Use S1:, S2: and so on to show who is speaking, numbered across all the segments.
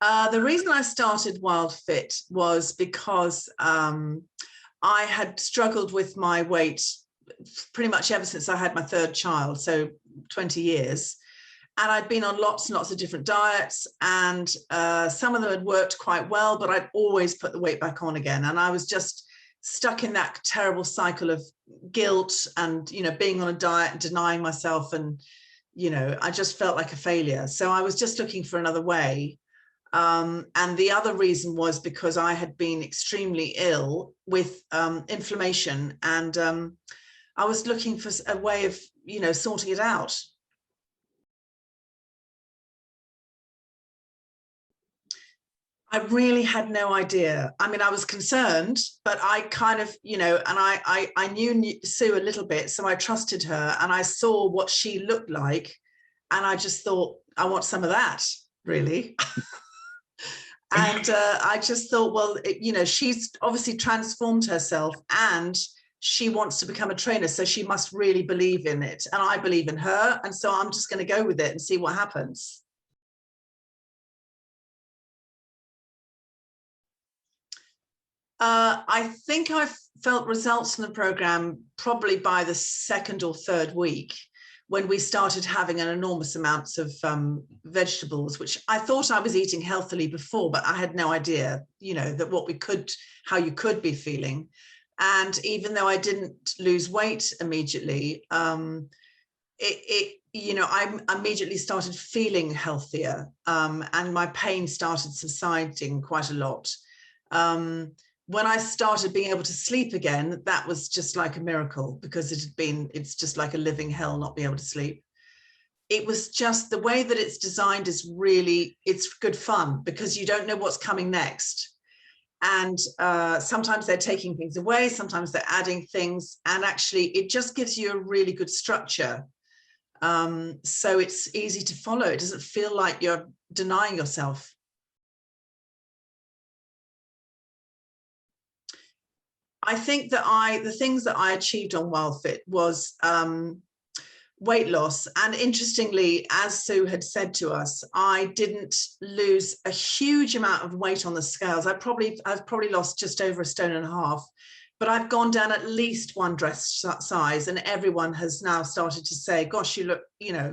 S1: The reason I started Wild Fit was because I had struggled with my weight pretty much ever since I had my third child, so 20 years. And I'd been on lots and lots of different diets, and some of them had worked quite well, but I'd always put the weight back on again. And I was just stuck in that terrible cycle of guilt and, being on a diet and denying myself. And, I just felt like a failure. So I was just looking for another way. And the other reason was because I had been extremely ill with inflammation, and I was looking for a way of, sorting it out. I really had no idea. I mean, I was concerned, but I kind of, and I knew Sue a little bit, so I trusted her, and I saw what she looked like, and I just thought, I want some of that, really. And I just thought, well, she's obviously transformed herself, and she wants to become a trainer, so she must really believe in it, and I believe in her, and so I'm just going to go with it and see what happens. I think I felt results from the program probably by the second or third week, when we started having an enormous amounts of vegetables, which I thought I was eating healthily before, but I had no idea, that how you could be feeling. And even though I didn't lose weight immediately, I immediately started feeling healthier, and my pain started subsiding quite a lot. When I started being able to sleep again, that was just like a miracle, because it's just like a living hell not being able to sleep. It was just the way that it's designed it's good fun, because you don't know what's coming next. And sometimes they're taking things away, sometimes they're adding things, and actually it just gives you a really good structure. So it's easy to follow. It doesn't feel like you're denying yourself. I think that the things that I achieved on Wild Fit was weight loss. And interestingly, as Sue had said to us, I didn't lose a huge amount of weight on the scales. I've probably lost just over 1.5 stone, but I've gone down at least 1 dress size, and everyone has now started to say, gosh, you look,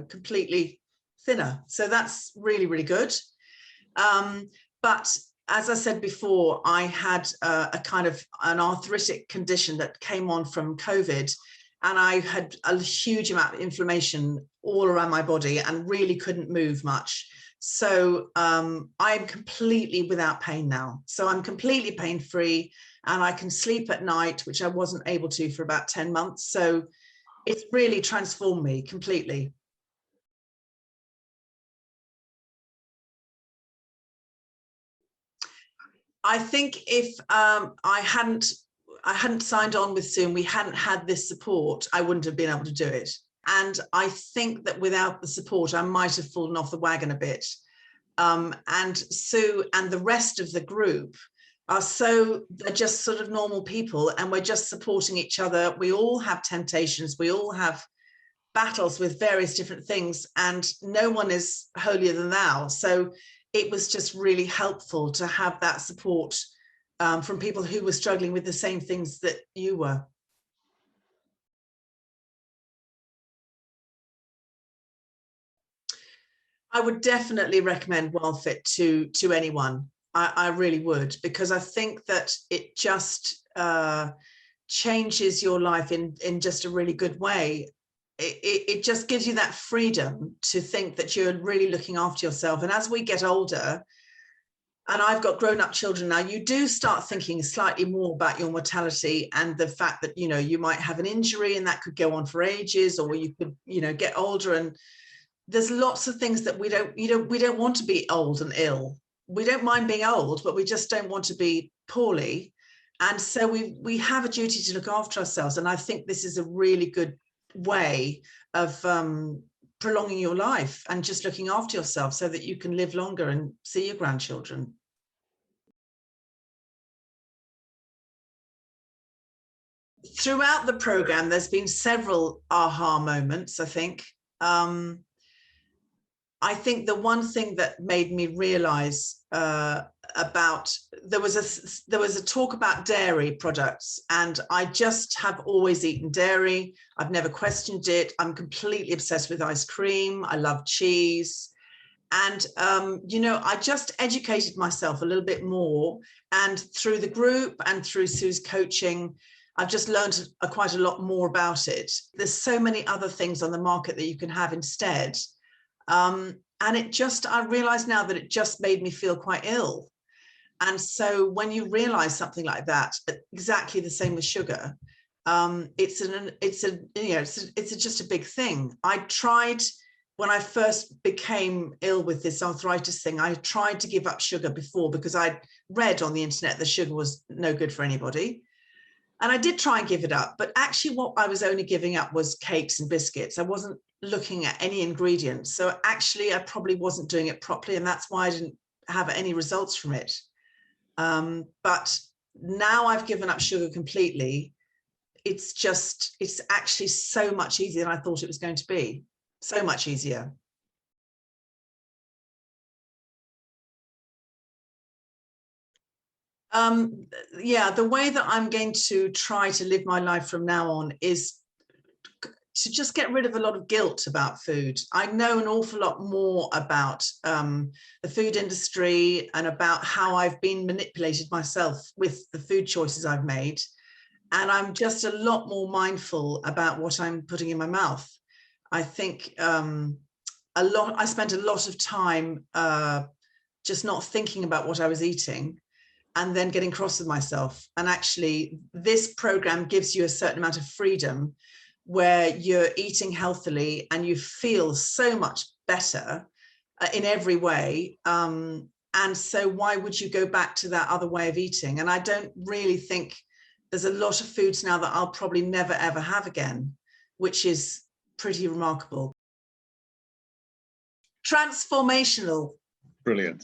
S1: completely thinner. So that's really, really good. But as I said before, I had a kind of an arthritic condition that came on from COVID, and I had a huge amount of inflammation all around my body and really couldn't move much. So I'm completely without pain now. So I'm completely pain-free, and I can sleep at night, which I wasn't able to for about 10 months. So it's really transformed me completely. I think if I hadn't signed on with Sue and we hadn't had this support, I wouldn't have been able to do it. And I think that without the support, I might have fallen off the wagon a bit. And Sue and the rest of the group they're just sort of normal people, and we're just supporting each other. We all have temptations. We all have battles with various different things, and no one is holier than thou. So it was just really helpful to have that support from people who were struggling with the same things that you were. I would definitely recommend Wild Fit to anyone. I really would, because I think that it just changes your life in just a really good way. It just gives you that freedom to think that you're really looking after yourself. And as we get older, and I've got grown-up children now, you do start thinking slightly more about your mortality and the fact that, you might have an injury and that could go on for ages, or you could, get older. And there's lots of things that we don't want to be old and ill. We don't mind being old, but we just don't want to be poorly. And so we have a duty to look after ourselves. And I think this is a really good way of prolonging your life and just looking after yourself so that you can live longer and see your grandchildren. Throughout the program, there's been several aha moments, I think. I think the one thing that made me realize about, there was a talk about dairy products, and I just have always eaten dairy. I've never questioned it. I'm completely obsessed with ice cream. I love cheese. And, you know, I just educated myself a little bit more, and through the group and through Sue's coaching, I've just learned quite a lot more about it. There's so many other things on the market that you can have instead. And I realize now that it just made me feel quite ill. And so when you realize something like that, exactly the same with sugar, it's just a big thing. I tried, when I first became ill with this arthritis thing, I tried to give up sugar before, because I'd read on the internet that sugar was no good for anybody. And I did try and give it up, but actually what I was only giving up was cakes and biscuits. I wasn't looking at any ingredients. So actually I probably wasn't doing it properly, and that's why I didn't have any results from it. But now I've given up sugar completely. It's actually so much easier than I thought it was going to be. So much easier. Yeah, the way that I'm going to try to live my life from now on is to just get rid of a lot of guilt about food. I know an awful lot more about the food industry and about how I've been manipulated myself with the food choices I've made. And I'm just a lot more mindful about what I'm putting in my mouth. I think I spent a lot of time just not thinking about what I was eating, and then getting cross with myself. And actually, this program gives you a certain amount of freedom, where you're eating healthily and you feel so much better in every way. And so why would you go back to that other way of eating? And I don't really think, there's a lot of foods now that I'll probably never, ever have again, which is pretty remarkable. Transformational.
S2: Brilliant.